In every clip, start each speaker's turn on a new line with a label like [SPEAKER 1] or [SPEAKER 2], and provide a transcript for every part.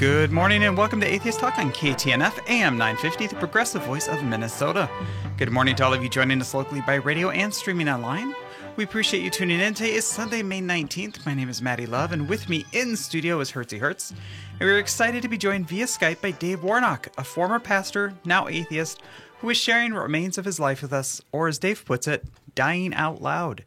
[SPEAKER 1] Good morning and welcome to Atheist Talk on KTNF AM 950, the progressive voice of Minnesota. Good morning to all of you joining us locally by radio and streaming online. We appreciate you tuning in. Today is Sunday, May 19th. My name is Maddie Love, and with me in studio is Hertzy Hertz. And we're excited to be joined via Skype by Dave Warnock, a former pastor, now atheist, who is sharing what remains of his life with us, or as Dave puts it, dying out loud.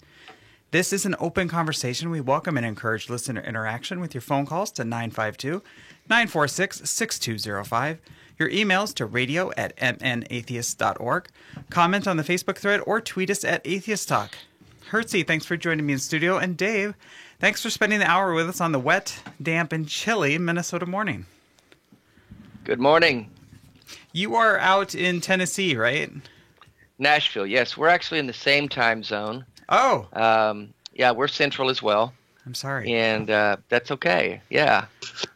[SPEAKER 1] This is an open conversation. We welcome and encourage listener interaction with your phone calls to 952-946-6205, your emails to radio@mnatheist.org, comment on the Facebook thread, or tweet us at Atheist Talk. Hertzy, thanks for joining me in studio. And Dave, thanks for spending the hour with us on the wet, damp, and chilly Minnesota morning.
[SPEAKER 2] Good morning.
[SPEAKER 1] You are out in Tennessee, right?
[SPEAKER 2] Nashville, yes. We're actually in the same time zone.
[SPEAKER 1] Oh.
[SPEAKER 2] Yeah, we're central as well.
[SPEAKER 1] I'm sorry.
[SPEAKER 2] And that's okay, yeah.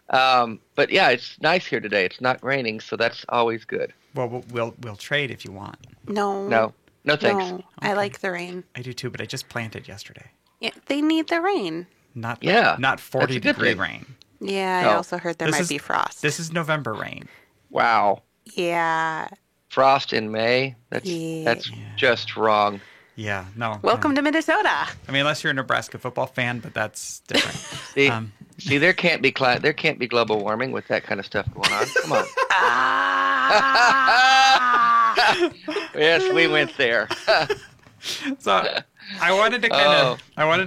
[SPEAKER 2] But yeah, it's nice here today. It's not raining, so that's always good.
[SPEAKER 1] Well, we'll trade if you want.
[SPEAKER 2] No, thanks.
[SPEAKER 3] No, I like the rain.
[SPEAKER 1] I do too, but I just planted yesterday.
[SPEAKER 3] Yeah, they need the rain.
[SPEAKER 1] Not 40-degree rain.
[SPEAKER 3] Yeah,
[SPEAKER 2] No.
[SPEAKER 3] I also heard there might be frost.
[SPEAKER 1] This is November rain.
[SPEAKER 2] Wow.
[SPEAKER 3] Yeah.
[SPEAKER 2] Frost in May? That's just wrong.
[SPEAKER 1] Yeah, no.
[SPEAKER 3] Welcome to Minnesota.
[SPEAKER 1] I mean, unless you're a Nebraska football fan, but that's different.
[SPEAKER 2] See, there can't be global warming with that kind of stuff going on. Come on. Yes, we went there.
[SPEAKER 1] So I wanted to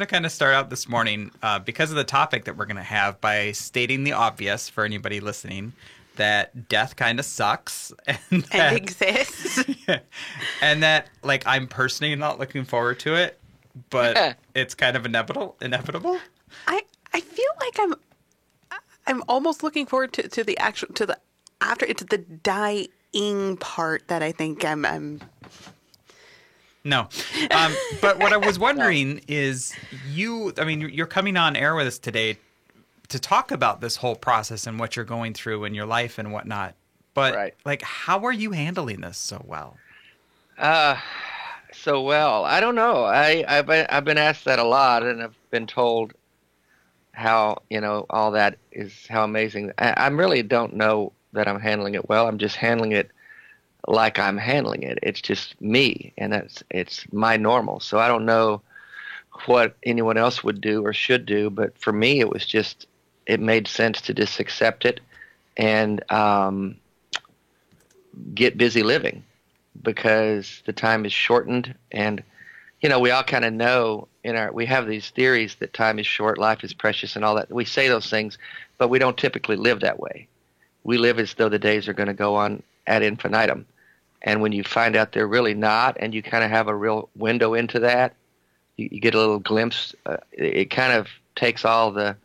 [SPEAKER 1] kind of start out this morning because of the topic that we're going to have by stating the obvious for anybody listening, that death kind of sucks and
[SPEAKER 3] exists.
[SPEAKER 1] And that, like, I'm personally not looking forward to it, but it's kind of inevitable.
[SPEAKER 3] I feel like I'm almost looking forward to the dying part that I think I'm
[SPEAKER 1] No. But what I was wondering is you're coming on air with us today to talk about this whole process and what you're going through in your life and whatnot. But like, how are you handling this so well?
[SPEAKER 2] So well, I don't know. I've been asked that a lot, and I've been told how, all that is, how amazing. I really don't know that I'm handling it well. I'm just handling it like I'm handling it. It's just me, and it's my normal. So I don't know what anyone else would do or should do, but for me, it made sense to just accept it and get busy living, because the time is shortened, and we all kind of know we have these theories that time is short, life is precious, and all that. We say those things, but we don't typically live that way. We live as though the days are going to go on ad infinitum. And when you find out they're really not, and you kind of have a real window into that, you get a little glimpse. It kind of takes all the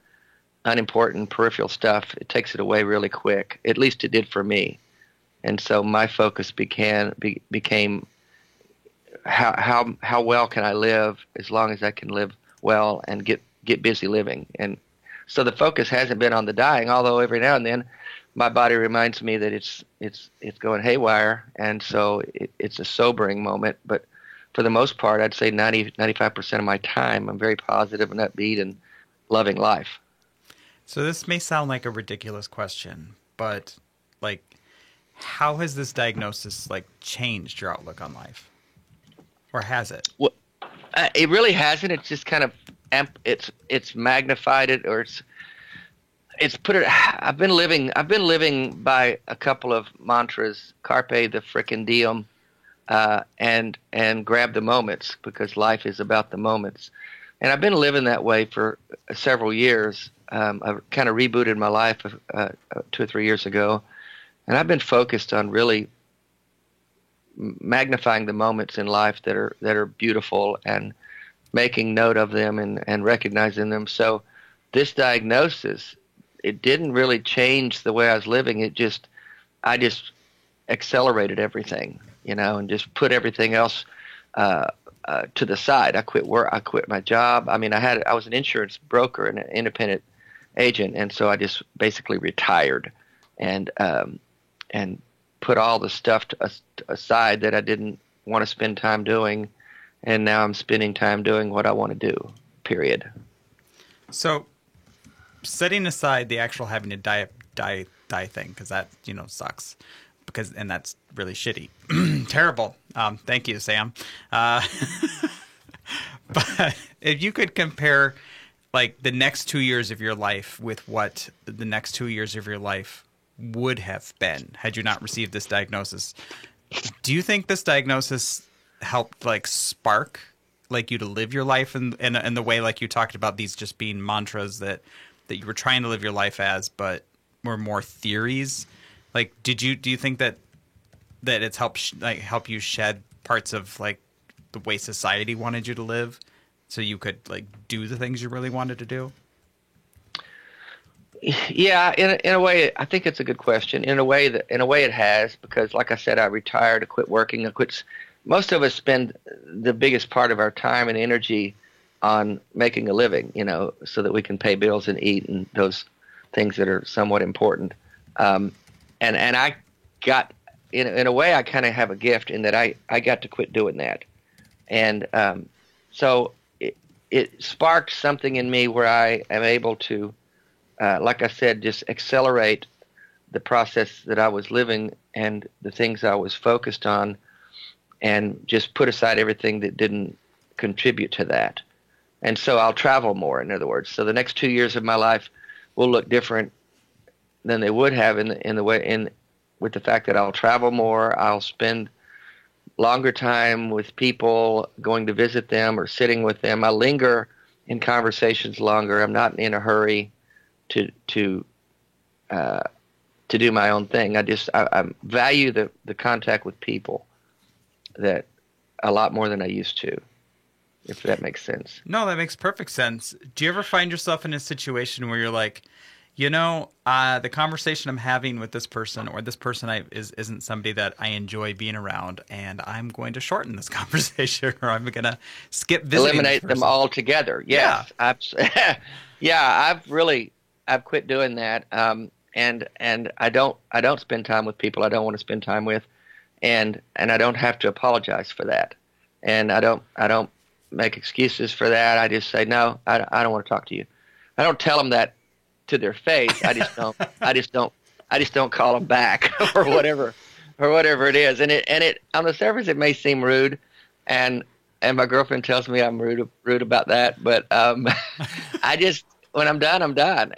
[SPEAKER 2] unimportant peripheral stuff. It takes it away really quick. At least it did for me. And so my focus became how well can I live as long as I can live well and get busy living. And so the focus hasn't been on the dying, although every now and then my body reminds me that it's going haywire, and so it's a sobering moment. But for the most part, I'd say 95% of my time, I'm very positive and upbeat and loving life.
[SPEAKER 1] So this may sound like a ridiculous question, but like, how has this diagnosis changed your outlook on life, or has it?
[SPEAKER 2] Well, it really hasn't. It's just kind of it's magnified it, or it's put it. I've been living by a couple of mantras: carpe the frickin' diem, and grab the moments, because life is about the moments. And I've been living that way for several years. I kind of rebooted my life 2 or 3 years ago, and I've been focused on really magnifying the moments in life that are beautiful and making note of them and recognizing them. So this diagnosis, it didn't really change the way I was living. I just accelerated everything, and just put everything else to the side. I quit work. I quit my job. I mean, I was an insurance broker and an independent agent, and so I just basically retired and put all the stuff aside that I didn't want to spend time doing, and now I'm spending time doing what I want to do. Period.
[SPEAKER 1] So, setting aside the actual having to die die thing, because that, sucks. And that's really shitty. Terrible. Thank you, Sam. But if you could compare like the next 2 years of your life with what the next 2 years of your life would have been had you not received this diagnosis, do you think this diagnosis helped like spark like you to live your life in the way like you talked about these just being mantras that you were trying to live your life as, but were more theories? Like, do you think that it's help you shed parts of like the way society wanted you to live, so you could like do the things you really wanted to do?
[SPEAKER 2] Yeah, in a way, I think it's a good question. In a way it has, because like I said, I retired, I quit working, most of us spend the biggest part of our time and energy on making a living, so that we can pay bills and eat and those things that are somewhat important. And I got, in a way, I kind of have a gift in that I got to quit doing that. And so it sparked something in me where I am able to, like I said, just accelerate the process that I was living and the things I was focused on, and just put aside everything that didn't contribute to that. And so I'll travel more, in other words. So the next 2 years of my life will look different than they would have with the fact that I'll travel more. I'll spend longer time with people, going to visit them or sitting with them. I linger in conversations longer. I'm not in a hurry to do my own thing. I value the contact with people that a lot more than I used to, if that makes sense.
[SPEAKER 1] No, that makes perfect sense. Do you ever find yourself in a situation where you're like, the conversation I'm having with this person, or this person isn't somebody that I enjoy being around, and I'm going to shorten this conversation, or I'm going to skip visiting
[SPEAKER 2] eliminate them altogether. Yes. Yeah. I've quit doing that. And I don't spend time with people I don't want to spend time with, and I don't have to apologize for that. And I don't make excuses for that. I just say, no, I don't want to talk to you. I don't tell them that to their face. I just don't call them back or whatever it is. And it on the surface it may seem rude, and my girlfriend tells me I'm rude about that. But I just, when I'm done, I'm done.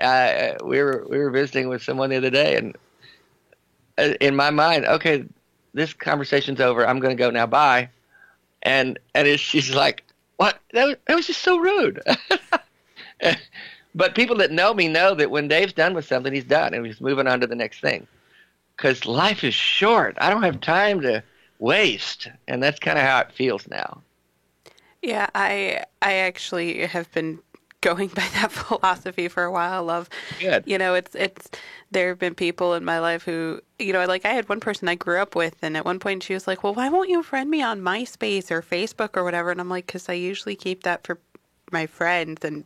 [SPEAKER 2] We were visiting with someone the other day, and in my mind, okay, this conversation's over. I'm going to go now. Bye. And she's like, what? That was just so rude. But people that know me know that when Dave's done with something, he's done, and he's moving on to the next thing. Because life is short. I don't have time to waste, and that's kind of how it feels now.
[SPEAKER 3] Yeah, I actually have been going by that philosophy for a while.
[SPEAKER 2] Good.
[SPEAKER 3] It's there have been people in my life who, like I had one person I grew up with, and at one point she was like, well, why won't you friend me on MySpace or Facebook or whatever? And I'm like, because I usually keep that for my friends. And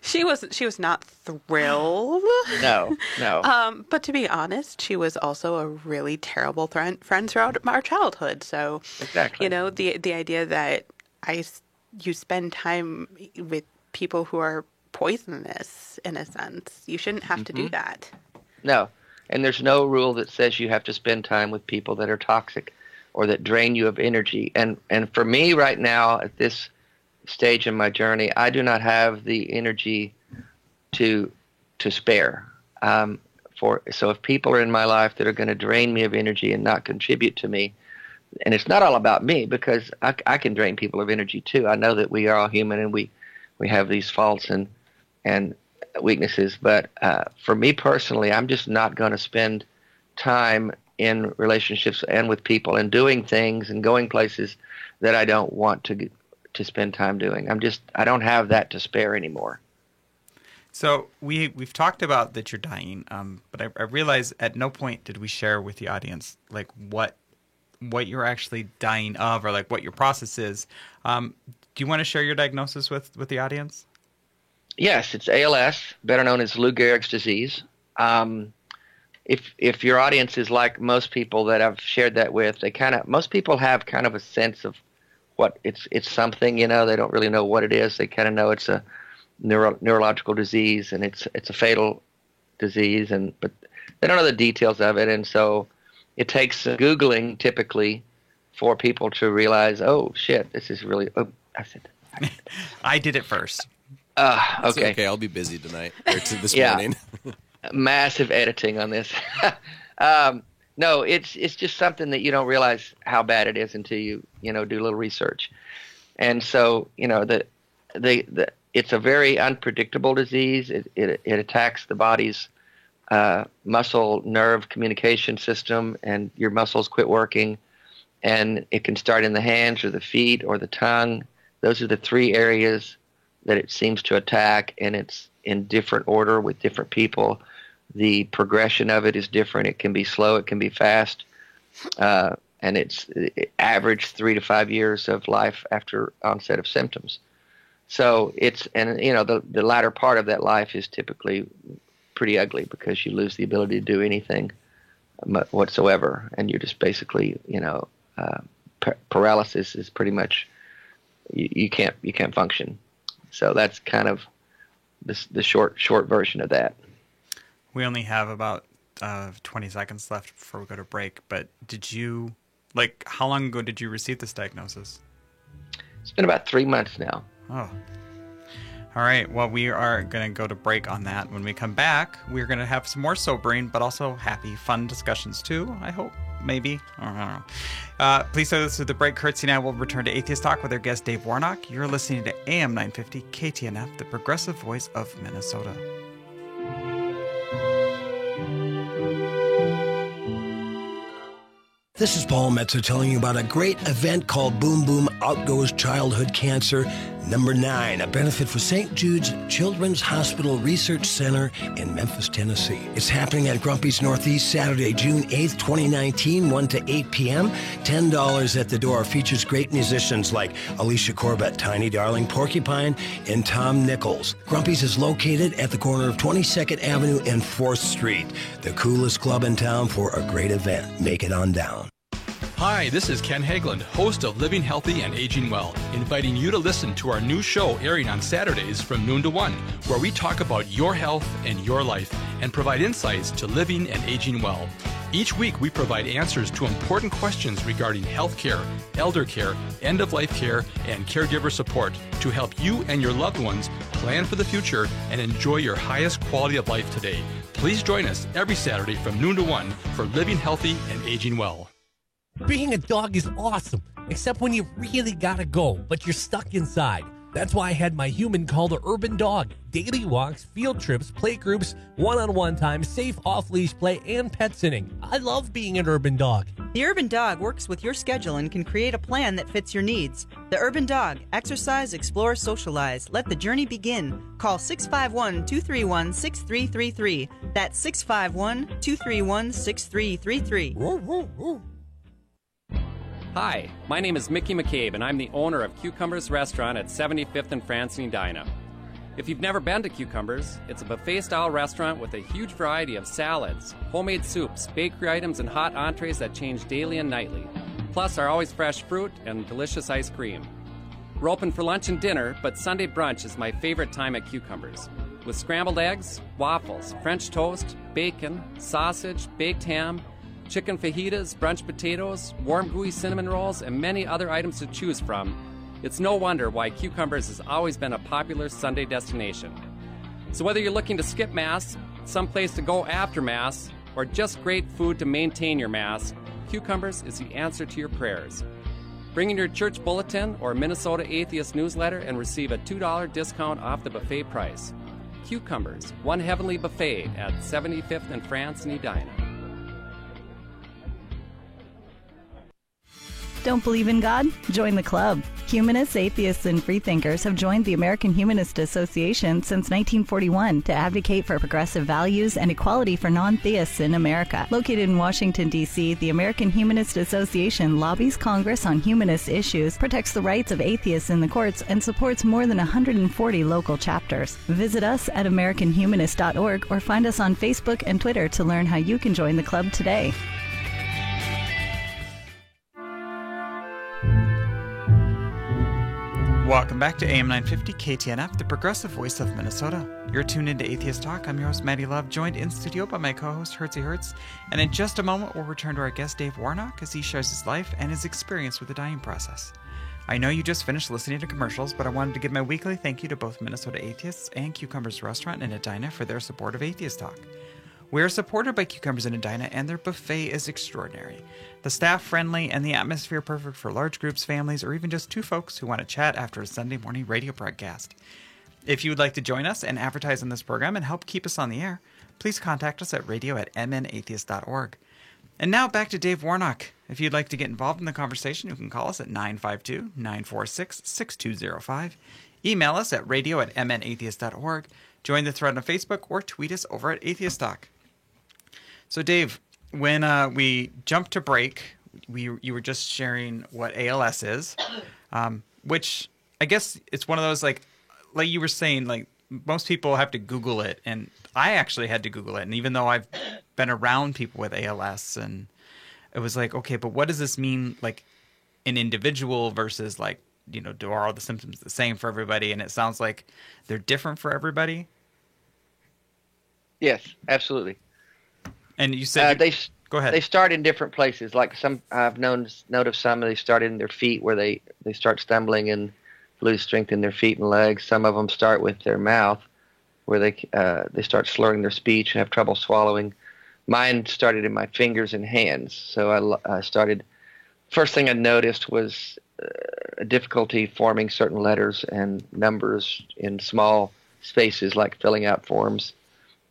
[SPEAKER 3] she was not thrilled.
[SPEAKER 2] No.
[SPEAKER 3] But to be honest, she was also a really terrible friend throughout our childhood. So
[SPEAKER 2] exactly,
[SPEAKER 3] the idea that you spend time with people who are poisonous, in a sense, you shouldn't have to do that.
[SPEAKER 2] No, and there's no rule that says you have to spend time with people that are toxic or that drain you of energy. And for me right now, at this stage in my journey, I do not have the energy to spare. So if people are in my life that are going to drain me of energy and not contribute to me, and it's not all about me, because I can drain people of energy too. I know that we are all human, and we have these faults and weaknesses. But for me personally, I'm just not going to spend time in relationships and with people and doing things and going places that I don't want to spend time doing. I don't have that to spare anymore.
[SPEAKER 1] So we've talked about that you're dying, but I realize at no point did we share with the audience like what you're actually dying of, or like what your process is. Do you want to share your diagnosis with the audience?
[SPEAKER 2] Yes, it's ALS, better known as Lou Gehrig's disease. If your audience is like most people that I've shared that with, most people have kind of a sense of what it's something, they don't really know what it is. They kind of know it's a neurological disease, and it's a fatal disease, but they don't know the details of it, and so it takes Googling typically for people to realize, oh shit, this is really. Oh, I said.
[SPEAKER 1] I did it first.
[SPEAKER 2] Okay.
[SPEAKER 4] Okay, I'll be busy tonight or this
[SPEAKER 2] Yeah.
[SPEAKER 4] morning.
[SPEAKER 2] Massive editing on this. No, it's just something that you don't realize how bad it is until you do a little research. And so, it's a very unpredictable disease. It attacks the body's muscle nerve communication system, and your muscles quit working. And it can start in the hands or the feet or the tongue. Those are the three areas that it seems to attack, and it's in different order with different people. The progression of it is different. It can be slow, it can be fast, and it's average 3 to 5 years of life after onset of symptoms. So the latter part of that life is typically pretty ugly because you lose the ability to do anything whatsoever, and you're just basically, paralysis is pretty much you can't function. So that's kind of the short version of that.
[SPEAKER 1] We only have about 20 seconds left before we go to break, but how long ago did you receive this diagnosis?
[SPEAKER 2] It's been about 3 months now.
[SPEAKER 1] Oh. All right. Well, we are going to go to break on that. When we come back, we're going to have some more sobering, but also happy, fun discussions too, I hope. Maybe. I don't know. Please stay with us through the break. Kurtzy and I will return to Atheist Talk with our guest, Dave Warnock. You're listening to AM 950 KTNF, the progressive voice of Minnesota.
[SPEAKER 5] This is Paul Metzer telling you about a great event called Boom Boom Out Goes Childhood Cancer #9, a benefit for St. Jude's Children's Hospital Research Center in Memphis, Tennessee. It's happening at Grumpy's Northeast Saturday, June 8th, 2019, 1 to 8 p.m. $10 at the door. Features great musicians like Alicia Corbett, Tiny Darling, Porcupine, and Tom Nichols. Grumpy's is located at the corner of 22nd Avenue and 4th Street. The coolest club in town for a great event. Make it on down.
[SPEAKER 6] Hi, this is Ken Hageland, host of Living Healthy and Aging Well, inviting you to listen to our new show airing on Saturdays from noon to 1, where we talk about your health and your life and provide insights to living and aging well. Each week, we provide answers to important questions regarding health care, elder care, end-of-life care, and caregiver support to help you and your loved ones plan for the future and enjoy your highest quality of life today. Please join us every Saturday from noon to 1 for Living Healthy and Aging Well.
[SPEAKER 7] Being a dog is awesome, except when you really gotta go, but you're stuck inside. That's why I had my human called the Urban Dog. Daily walks, field trips, play groups, one-on-one time, safe off-leash play, and pet sitting. I love being an Urban Dog.
[SPEAKER 8] The Urban Dog works with your schedule and can create a plan that fits your needs. The Urban Dog. Exercise, explore, socialize. Let the journey begin. Call 651-231-6333. That's 651-231-6333.
[SPEAKER 9] Hi, my name is Mickey McCabe, and I'm the owner of Cucumbers Restaurant at 75th and France and Edina. If you've never been to Cucumbers, it's a buffet-style restaurant with a huge variety of salads, homemade soups, bakery items, and hot entrees that change daily and nightly, plus our always fresh fruit and delicious ice cream. We're open for lunch and dinner, but Sunday brunch is my favorite time at Cucumbers, with scrambled eggs, waffles, French toast, bacon, sausage, baked ham, chicken fajitas, brunch potatoes, warm gooey cinnamon rolls, and many other items to choose from. It's no wonder why Cucumbers has always been a popular Sunday destination. So whether you're looking to skip Mass, someplace to go after Mass, or just great food to maintain your Mass, Cucumbers is the answer to your prayers. Bring in your church bulletin or Minnesota Atheist newsletter and receive a $2 discount off the buffet price. Cucumbers, one heavenly buffet at 75th and France in Edina.
[SPEAKER 10] Don't believe in God? Join the club. Humanists, atheists, and freethinkers have joined the American Humanist Association since 1941 to advocate for progressive values and equality for non-theists in America. Located in Washington, D.C., the American Humanist Association lobbies Congress on humanist issues, protects the rights of atheists in the courts, and supports more than 140 local chapters. Visit us at AmericanHumanist.org or find us on Facebook and Twitter to learn how you can join the club today.
[SPEAKER 1] Welcome back to AM 950 KTNF, the progressive voice of Minnesota. You're tuned into Atheist Talk. I'm your host, Maddie Love, joined in studio by my co-host, Hertzie Hertz. And in just a moment, we'll return to our guest, Dave Warnock, as he shares his life and his experience with the dying process. I know you just finished listening to commercials, but I wanted to give my weekly thank you to both Minnesota Atheists and Cucumbers Restaurant in Edina for their support of Atheist Talk. We are supported by Cucumbers in Edina, and their buffet is extraordinary. The staff friendly and the atmosphere perfect for large groups, families, or even just two folks who want to chat after a Sunday morning radio broadcast. If you would like to join us and advertise on this program and help keep us on the air, please contact us at radio@mnatheist.org. And now back to Dave Warnock. If you'd like to get involved in the conversation, you can call us at 952-946-6205. Email us at radio@mnatheist.org. Join the thread on Facebook or tweet us over at Atheist Talk. So, Dave, when we jumped to break, you were just sharing what ALS is, which I guess it's one of those, like you were saying, like most people have to Google it, and I actually had to Google it. And even though I've been around people with ALS, and it was like, okay, but what does this mean, like an individual versus like, you know, are all the symptoms the same for everybody? And it sounds like they're different for everybody.
[SPEAKER 2] Yes, absolutely.
[SPEAKER 1] And you said go ahead.
[SPEAKER 2] They start in different places. Like some, I've note of some. They start in their feet, where they start stumbling and lose strength in their feet and legs. Some of them start with their mouth, where they start slurring their speech and have trouble swallowing. Mine started in my fingers and hands. So I started. First thing I noticed was a difficulty forming certain letters and numbers in small spaces, like filling out forms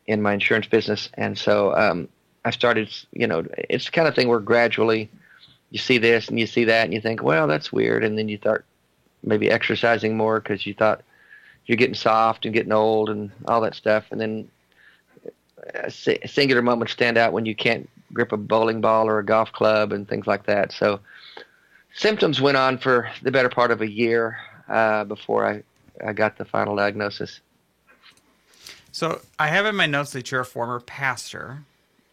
[SPEAKER 2] in my insurance business. And so I started, you know, it's the kind of thing where gradually you see this and you see that and you think, well, that's weird. And then you start maybe exercising more because you thought you're getting soft and getting old and all that stuff. And then singular moments stand out when you can't grip a bowling ball or a golf club and things like that. So symptoms went on for the better part of a year before I got the final diagnosis.
[SPEAKER 1] So I have in my notes that you're a former pastor.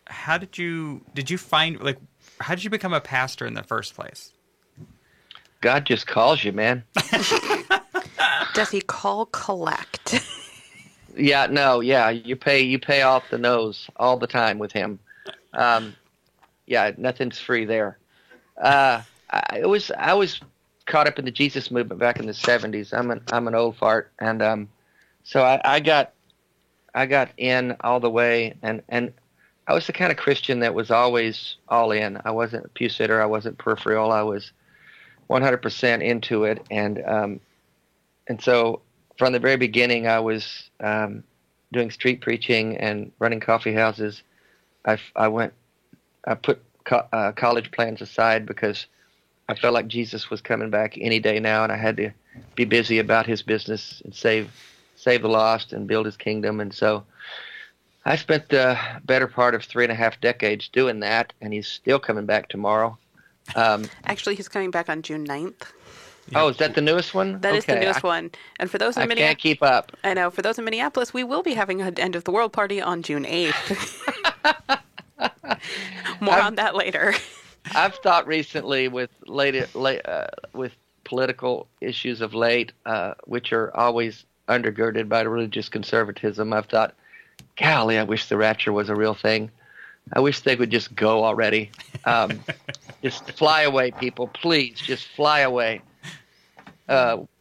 [SPEAKER 1] How did you find, like, how did you become a pastor in the first place?
[SPEAKER 2] God just calls you, man.
[SPEAKER 3] Does he call collect?
[SPEAKER 2] Yeah, no, yeah. You pay off the nose all the time with him. Yeah, nothing's free there. I was caught up in the Jesus movement back in the 70s. I'm an old fart, and so I got in all the way, and I was the kind of Christian that was always all in. I wasn't a pew sitter. I wasn't peripheral. I was 100% into it, and so from the very beginning, I was doing street preaching and running coffee houses. I put college plans aside because I felt like Jesus was coming back any day now, and I had to be busy about his business and save the lost and build his kingdom. And so I spent the better part of 3.5 decades doing that, and he's still coming back tomorrow.
[SPEAKER 3] Actually, he's coming back on June 9th.
[SPEAKER 2] Oh, is that the newest one?
[SPEAKER 3] That is the newest one. And for those in Minneapolis,
[SPEAKER 2] I can't keep up.
[SPEAKER 3] I know. For those in Minneapolis, we will be having an end of the world party on June 8th. More on that later.
[SPEAKER 2] I've thought recently with political issues of late, which are always undergirded by religious conservatism, I've thought, golly, I wish the rapture was a real thing. I wish they would just go already. Just fly away, people. Please, just fly away.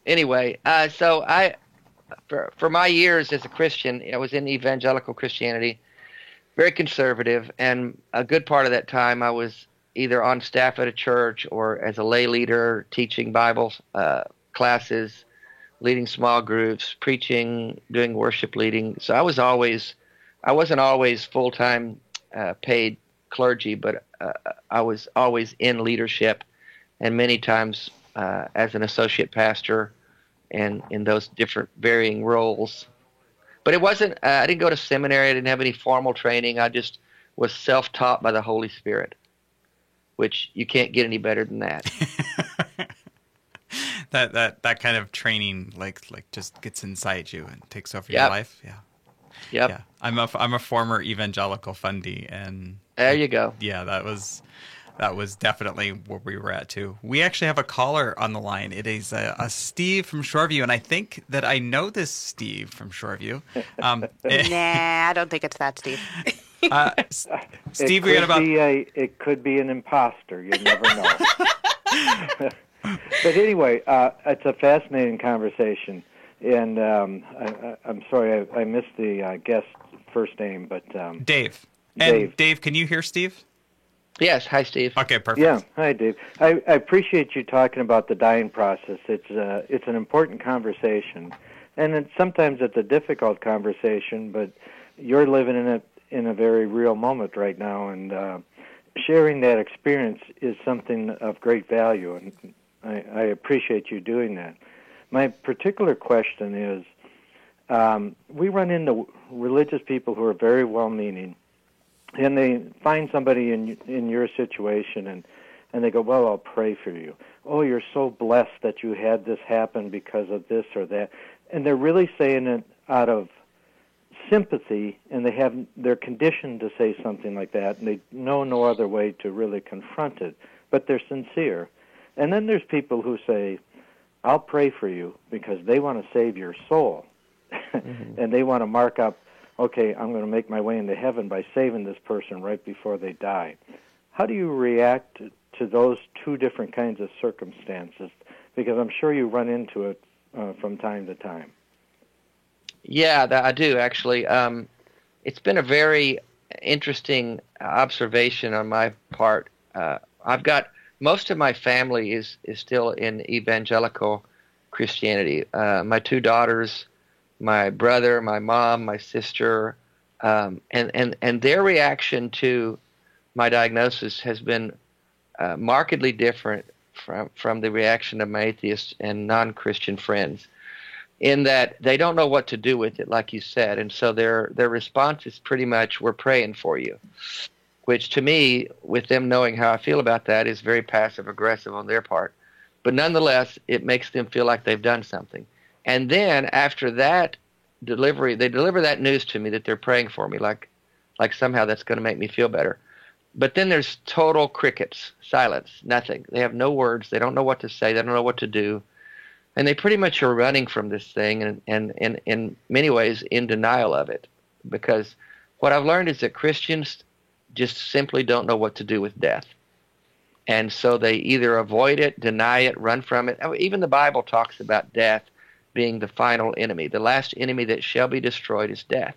[SPEAKER 2] Anyway, so for my years as a Christian, I was in evangelical Christianity, very conservative, and a good part of that time I was either on staff at a church or as a lay leader, teaching Bible classes, leading small groups, preaching, doing worship leading. So I wasn't always full-time paid clergy, but I was always in leadership, and many times as an associate pastor, and in those different varying roles. But it wasn't. I didn't go to seminary. I didn't have any formal training. I just was self-taught by the Holy Spirit, which you can't get any better than that.
[SPEAKER 1] that kind of training, like just gets inside you and takes over your life. Yeah.
[SPEAKER 2] Yep.
[SPEAKER 1] Yeah. I'm a former evangelical fundie, and
[SPEAKER 2] there you go.
[SPEAKER 1] Yeah, that was. That was definitely where we were at, too. We actually have a caller on the line. It is a Steve from Shoreview, and I think that I know this Steve from Shoreview.
[SPEAKER 3] Nah, I don't think it's that Steve.
[SPEAKER 1] Steve, we got about...
[SPEAKER 11] It could be an imposter. You never know. But anyway, it's a fascinating conversation. And I'm sorry, I missed the guest's first name, but...
[SPEAKER 1] Dave. And Dave, can you hear Steve?
[SPEAKER 2] Yes. Hi, Steve.
[SPEAKER 1] Okay, perfect.
[SPEAKER 11] Yeah. Hi, Dave. I appreciate you talking about the dying process. It's an important conversation, and sometimes it's a difficult conversation, but you're living in it in a very real moment right now, and sharing that experience is something of great value, and I appreciate you doing that. My particular question is, we run into religious people who are very well-meaning, and they find somebody in your situation, and they go, well, I'll pray for you. Oh, you're so blessed that you had this happen because of this or that. And they're really saying it out of sympathy, and they're conditioned to say something like that, and they know no other way to really confront it, but they're sincere. And then there's people who say, I'll pray for you because they want to save your soul. Mm-hmm. And they want to mark up, okay, I'm going to make my way into heaven by saving this person right before they die. How do you react to those two different kinds of circumstances? Because I'm sure you run into it from time to time.
[SPEAKER 2] Yeah, I do, actually. It's been a very interesting observation on my part. I've got most of my family is still in evangelical Christianity. My two daughters, my brother, my mom, my sister, and their reaction to my diagnosis has been markedly different from the reaction of my atheist and non-Christian friends, in that they don't know what to do with it, like you said, and so their response is pretty much, we're praying for you, which to me, with them knowing how I feel about that, is very passive-aggressive on their part. But nonetheless, it makes them feel like they've done something. And then after that delivery, they deliver that news to me that they're praying for me, like somehow that's going to make me feel better. But then there's total crickets, silence, nothing. They have no words. They don't know what to say. They don't know what to do. And they pretty much are running from this thing and in many ways in denial of it. Because what I've learned is that Christians just simply don't know what to do with death. And so they either avoid it, deny it, run from it. Even the Bible talks about death being the final enemy. The last enemy that shall be destroyed is death.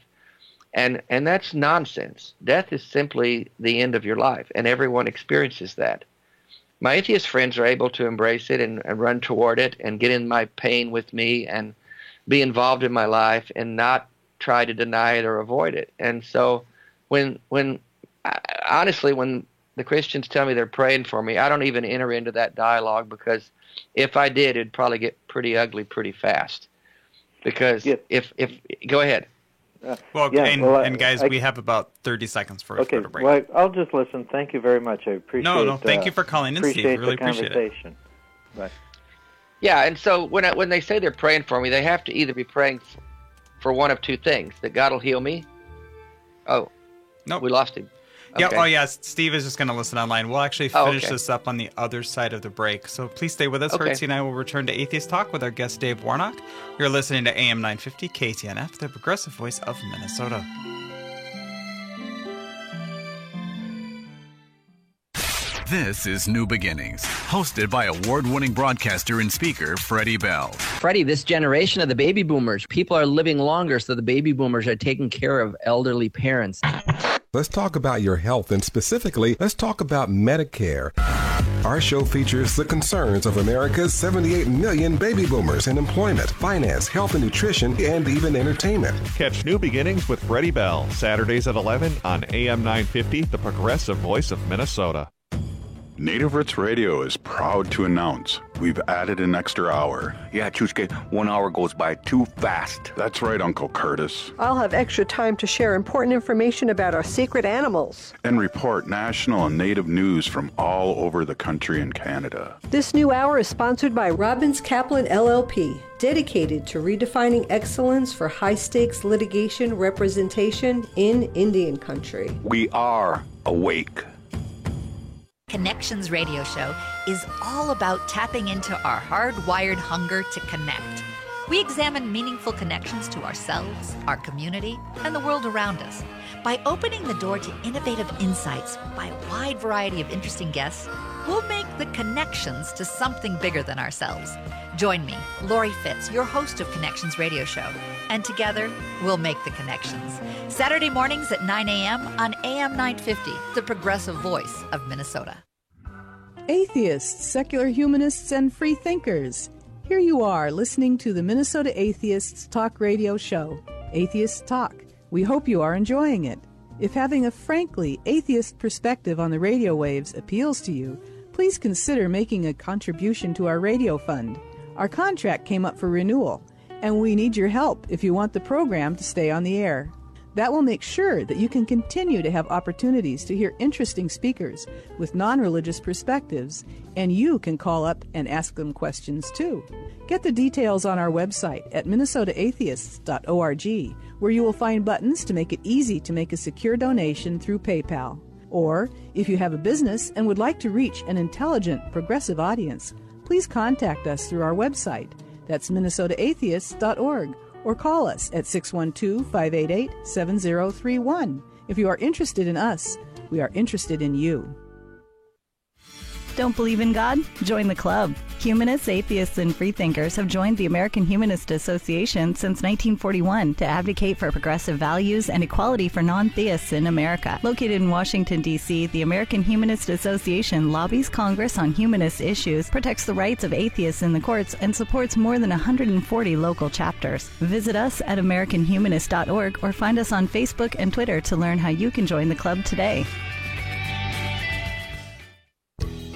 [SPEAKER 2] And that's nonsense. Death is simply the end of your life, and everyone experiences that. My atheist friends are able to embrace it and run toward it and get in my pain with me and be involved in my life and not try to deny it or avoid it. And so honestly, when the Christians tell me they're praying for me, I don't even enter into that dialogue, because if I did, it'd probably get pretty ugly pretty fast. Because if go ahead.
[SPEAKER 1] Guys, we have about 30 seconds for a break.
[SPEAKER 11] Well, I'll just listen. Thank you very much. I appreciate it.
[SPEAKER 1] No, thank you for calling in, Steve. Really appreciate it.
[SPEAKER 11] Bye.
[SPEAKER 2] Yeah, and so when they say they're praying for me, they have to either be praying for one of two things: that God will heal me. Oh, no, we lost him. Okay.
[SPEAKER 1] Yeah. Oh, yeah. Steve is just going to listen online. We'll actually finish this up on the other side of the break. So please stay with us.
[SPEAKER 2] Okay.
[SPEAKER 1] Hertzie and I will return to Atheist Talk with our guest, Dave Warnock. You're listening to AM 950 KTNF, the progressive voice of Minnesota.
[SPEAKER 12] This is New Beginnings, hosted by award-winning broadcaster and speaker Freddie Bell.
[SPEAKER 13] Freddie, this generation of the baby boomers, people are living longer, so the baby boomers are taking care of elderly parents.
[SPEAKER 14] Let's talk about your health, and specifically, let's talk about Medicare. Our show features the concerns of America's 78 million baby boomers in employment, finance, health and nutrition, and even entertainment.
[SPEAKER 15] Catch New Beginnings with Freddie Bell, Saturdays at 11 on AM 950, the progressive voice of Minnesota.
[SPEAKER 16] Native Roots Radio is proud to announce we've added an extra hour.
[SPEAKER 17] Yeah, Chushke, 1 hour goes by too fast.
[SPEAKER 16] That's right, Uncle Curtis.
[SPEAKER 18] I'll have extra time to share important information about our secret animals.
[SPEAKER 16] And report national and native news from all over the country and Canada.
[SPEAKER 18] This new hour is sponsored by Robbins Kaplan LLP, dedicated to redefining excellence for high-stakes litigation representation in Indian country.
[SPEAKER 17] We are awake.
[SPEAKER 19] Connections Radio Show is all about tapping into our hardwired hunger to connect. We examine meaningful connections to ourselves, our community, and the world around us. By opening the door to innovative insights by a wide variety of interesting guests, we'll make the connections to something bigger than ourselves. Join me, Lori Fitz, your host of Connections Radio Show, and together we'll make the connections. Saturday mornings at 9 a.m. on AM 950, the progressive voice of Minnesota.
[SPEAKER 20] Atheists, secular humanists, and free thinkers. Here you are listening to the Minnesota Atheists Talk Radio Show, Atheist Talk. We hope you are enjoying it. If having a frankly atheist perspective on the radio waves appeals to you, please consider making a contribution to our radio fund. Our contract came up for renewal, and we need your help if you want the program to stay on the air. That will make sure that you can continue to have opportunities to hear interesting speakers with non-religious perspectives, and you can call up and ask them questions too. Get the details on our website at minnesotaatheists.org, where you will find buttons to make it easy to make a secure donation through PayPal. Or, if you have a business and would like to reach an intelligent, progressive audience, please contact us through our website. That's minnesotaatheists.org. Or call us at 612-588-7031. If you are interested in us, we are interested in you.
[SPEAKER 10] Don't believe in God? Join the club. Humanists, atheists, and freethinkers have joined the American Humanist Association since 1941 to advocate for progressive values and equality for non-theists in America. Located in Washington, D.C., the American Humanist Association lobbies Congress on humanist issues, protects the rights of atheists in the courts, and supports more than 140 local chapters. Visit us at AmericanHumanist.org or find us on Facebook and Twitter to learn how you can join the club today.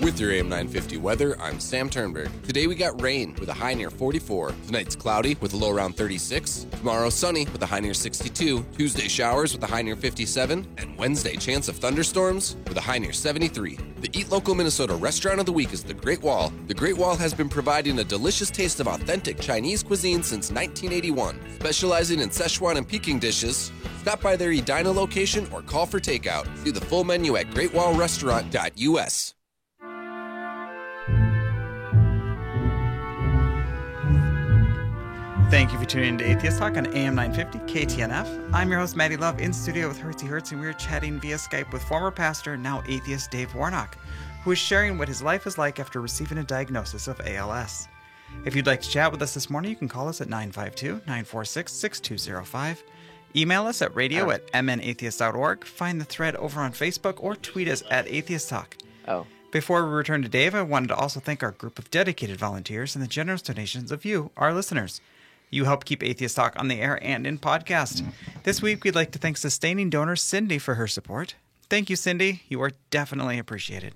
[SPEAKER 4] With your AM 950 weather, I'm Sam Turnberg. Today we got rain with a high near 44. Tonight's cloudy with a low around 36. Tomorrow sunny with a high near 62. Tuesday showers with a high near 57. And Wednesday chance of thunderstorms with a high near 73. The Eat Local Minnesota Restaurant of the Week is The Great Wall. The Great Wall has been providing a delicious taste of authentic Chinese cuisine since 1981. Specializing in Szechuan and Peking dishes, stop by their Edina location or call for takeout. See the full menu at greatwallrestaurant.us.
[SPEAKER 1] Thank you for tuning in to Atheist Talk on AM 950 KTNF. I'm your host, Maddie Love, in studio with Hertzy Hertz, and we're chatting via Skype with former pastor, now atheist Dave Warnock, who is sharing what his life is like after receiving a diagnosis of ALS. If you'd like to chat with us this morning, you can call us at 952-946-6205. Email us at radio@mnatheist.org. Find the thread over on Facebook or tweet us at Atheist Talk. Before we return to Dave, I wanted to also thank our group of dedicated volunteers and the generous donations of you, our listeners. You help keep Atheist Talk on the air and in podcast. This week, we'd like to thank sustaining donor Cindy for her support. Thank you, Cindy. You are definitely appreciated.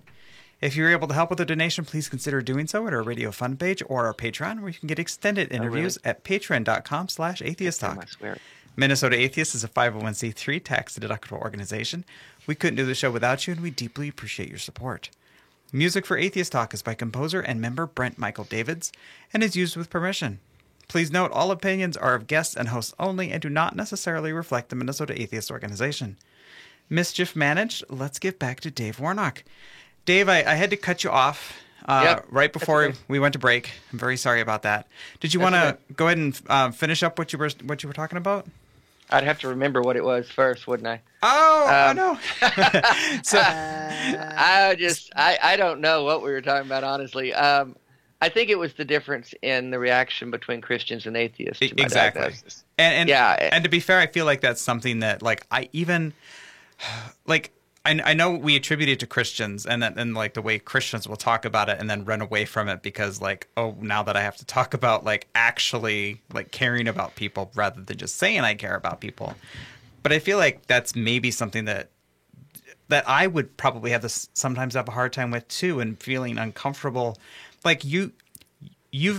[SPEAKER 1] If you're able to help with a donation, please consider doing so at our Radio Fund page or our Patreon, where you can get extended interviews at patreon.com/atheisttalk. Minnesota Atheist is a 501c3 tax-deductible organization. We couldn't do the show without you, and we deeply appreciate your support. Music for Atheist Talk is by composer and member Brent Michael Davids and is used with permission. Please note, all opinions are of guests and hosts only and do not necessarily reflect the Minnesota Atheist Organization. Mischief managed. Let's get back to Dave Warnock. Dave, I had to cut you off right before we went to break. I'm very sorry about that. Did you want to go ahead and finish up what you were talking about?
[SPEAKER 2] I'd have to remember what it was first, wouldn't I?
[SPEAKER 1] Oh, no.
[SPEAKER 2] So I don't know what we were talking about, honestly. I think it was the difference in the reaction between Christians and atheists to my diagnosis.
[SPEAKER 1] And to be fair, I feel like that's something that, like, I know we attribute it to Christians and like the way Christians will talk about it and then run away from it because, like, oh, now that I have to talk about, like, actually, like, caring about people rather than just saying I care about people. But I feel like that's maybe something that I would probably sometimes have a hard time with too, and feeling uncomfortable. Like, you've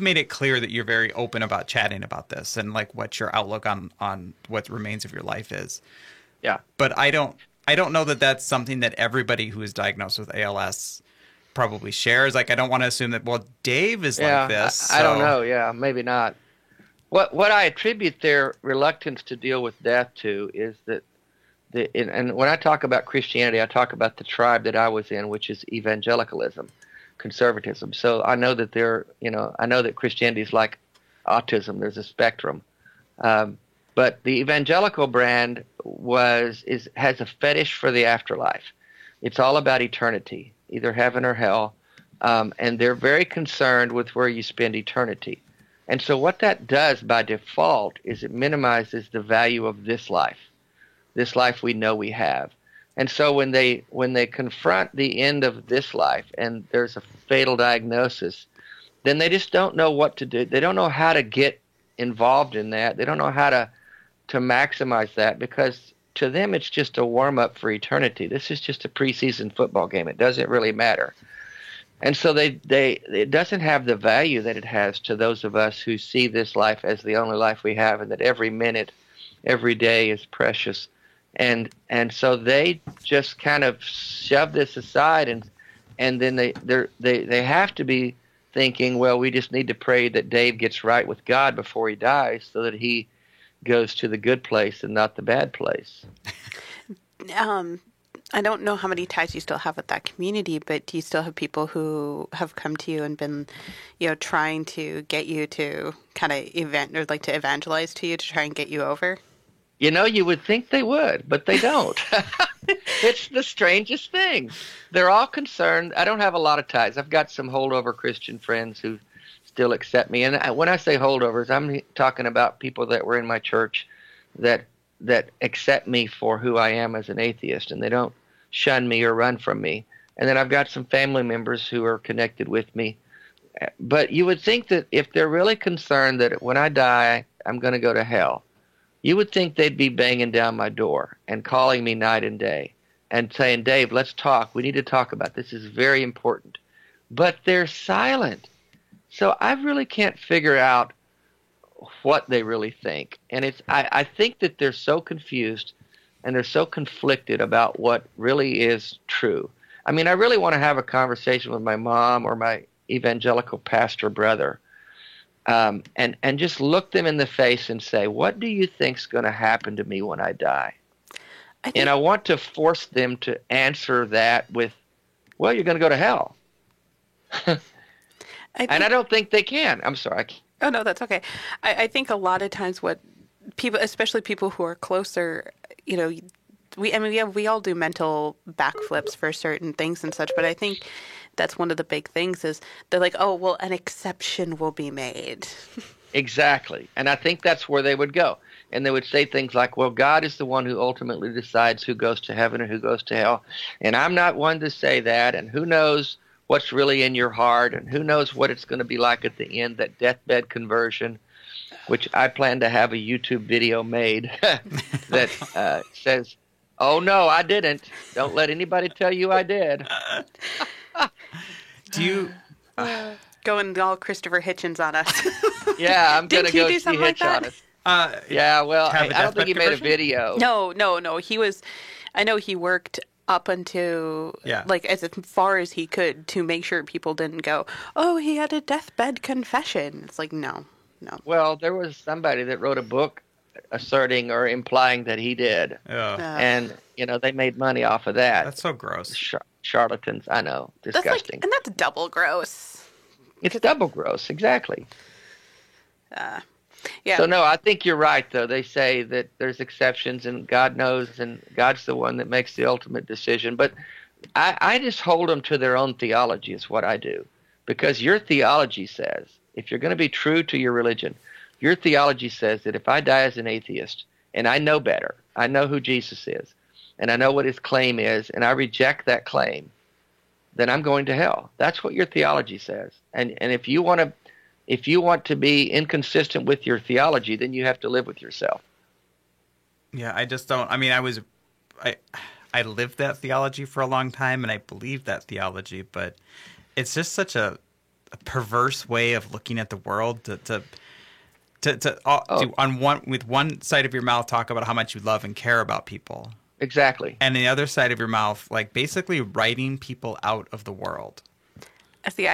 [SPEAKER 1] made it clear that you're very open about chatting about this and, like, what your outlook on what remains of your life is.
[SPEAKER 2] Yeah.
[SPEAKER 1] But I don't know that that's something that everybody who is diagnosed with ALS probably shares. Like, I don't want to assume that, well, Dave is like this.
[SPEAKER 2] I don't know. Yeah, maybe not. What I attribute their reluctance to deal with death to is that And when I talk about Christianity, I talk about the tribe that I was in, which is evangelicalism, conservatism. So I know that I know that Christianity is like autism. There's a spectrum. But the evangelical brand has a fetish for the afterlife. It's all about eternity, either heaven or hell. And they're very concerned with where you spend eternity. And so what that does by default is it minimizes the value of this life we know we have. And so when they confront the end of this life and there's a fatal diagnosis, then they just don't know what to do. They don't know how to get involved in that. They don't know how to maximize that, because to them it's just a warm-up for eternity. This is just a preseason football game. It doesn't really matter. And so it doesn't have the value that it has to those of us who see this life as the only life we have, and that every minute, every day is precious. And so they just kind of shove this aside, and then they have to be thinking, well, we just need to pray that Dave gets right with God before he dies, so that he goes to the good place and not the bad place.
[SPEAKER 3] I don't know how many ties you still have with that community, but do you still have people who have come to you and been, trying to get you to kind of to evangelize to you to try and get you over?
[SPEAKER 2] You would think they would, but they don't. It's the strangest thing. They're all concerned. I don't have a lot of ties. I've got some holdover Christian friends who still accept me. And when I say holdovers, I'm talking about people that were in my church that accept me for who I am as an atheist, and they don't shun me or run from me. And then I've got some family members who are connected with me. But you would think that if they're really concerned that when I die, I'm going to go to hell, you would think they'd be banging down my door and calling me night and day and saying, Dave, let's talk. We need to talk about this. This is very important. But they're silent. So I really can't figure out what they really think. And I think that they're so confused and they're so conflicted about what really is true. I mean, I really want to have a conversation with my mom or my evangelical pastor brother, and just look them in the face and say, what do you think's going to happen to me when I die? And I want to force them to answer that with, well, you're going to go to hell. And I don't think they can. I'm sorry.
[SPEAKER 3] Oh, no, that's okay. I think a lot of times what people, especially people who are closer, we all do mental backflips for certain things and such, but I think that's one of the big things is they're like, oh, well, an exception will be made.
[SPEAKER 2] Exactly. And I think that's where they would go. And they would say things like, well, God is the one who ultimately decides who goes to heaven and who goes to hell. And I'm not one to say that. And who knows what's really in your heart, and who knows what it's going to be like at the end, that deathbed conversion, which I plan to have a YouTube video made that says, oh, no, I didn't. Don't let anybody tell you I did.
[SPEAKER 3] Do you... going all Christopher Hitchens on us.
[SPEAKER 2] Yeah, I'm going to go see Hitch
[SPEAKER 3] like
[SPEAKER 2] on us. Yeah, well, I don't think he made a video.
[SPEAKER 3] No. He was... I know he worked up until, as far as he could to make sure people didn't go, oh, he had a deathbed confession. It's like, no.
[SPEAKER 2] Well, there was somebody that wrote a book asserting or implying that he did. And, they made money off of that.
[SPEAKER 1] That's so gross.
[SPEAKER 2] Charlatans, I know. Disgusting.
[SPEAKER 3] And that's double gross.
[SPEAKER 2] It's double gross, exactly.
[SPEAKER 3] Yeah.
[SPEAKER 2] So, no, I think you're right, though. They say that there's exceptions, and God knows, and God's the one that makes the ultimate decision. But I just hold them to their own theology is what I do. Because your theology says, if you're going to be true to your religion, your theology says that if I die as an atheist, and I know better, I know who Jesus is, and I know what his claim is, and I reject that claim, then I'm going to hell. That's what your theology says. And if you want to be inconsistent with your theology, then you have to live with yourself.
[SPEAKER 1] Yeah, I just don't. I mean, I lived that theology for a long time, and I believed that theology, but it's just such a perverse way of looking at the world to with one side of your mouth talk about how much you love and care about people.
[SPEAKER 2] Exactly.
[SPEAKER 1] And the other side of your mouth, like basically writing people out of the world.
[SPEAKER 3] See,